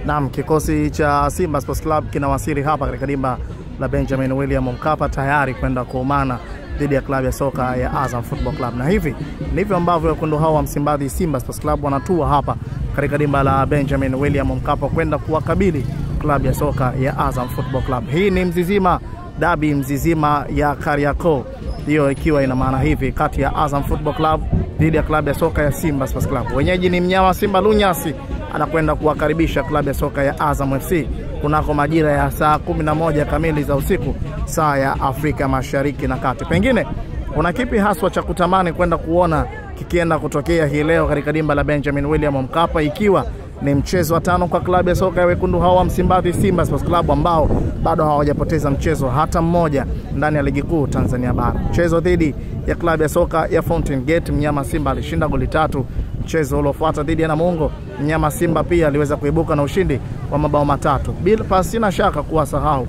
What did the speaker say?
Naam, kikosi cha Simba Sports Club kinawasili hapa katika dimba la Benjamin William Mkapa tayari kwenda kuumana dhidi ya klabu ya soka ya Azam Football Club. Na hivi ndivyo ambavyo wekundu hao wa Msimbazi Simba Sports Club wanatua hapa katika dimba la Benjamin William Mkapa kwenda kuwakabili klabu ya soka ya Azam Football Club. Hii ni Mzizima Dabi, Mzizima ya Kariakoo. Hiyo ikiwa ina maana hivi kati ya Azam Football Club dhidi ya klabu ya soka ya Simba Sports Club. Wenyeji ni mnyama Simba Lunyasi anakwenda kuwakaribisha klabu ya soka ya Azam FC kunako majira ya saa 11 kamili za usiku saa ya Afrika Mashariki na Kati. Pengine kuna kipi haswa cha kutamani kwenda kuona kikienda kutokea hii leo katika dimba la Benjamin William Mkapa, ikiwa ni mchezo wa 5 kwa klabu ya soka ya wekundu hao wa Msimbazi Simba Sports Club ambao bado hawajapoteza mchezo hata mmoja ndani ya ligi kuu Tanzania bara. Mchezo dhidi ya klabu ya soka ya Fountain Gate, mnyama Simba alishinda goli 3. Mchezo uliofuata dhidi ya Namungo, mnyama Simba pia aliweza kuibuka na ushindi wa mabao 3. Bila pasina shaka kuwasahau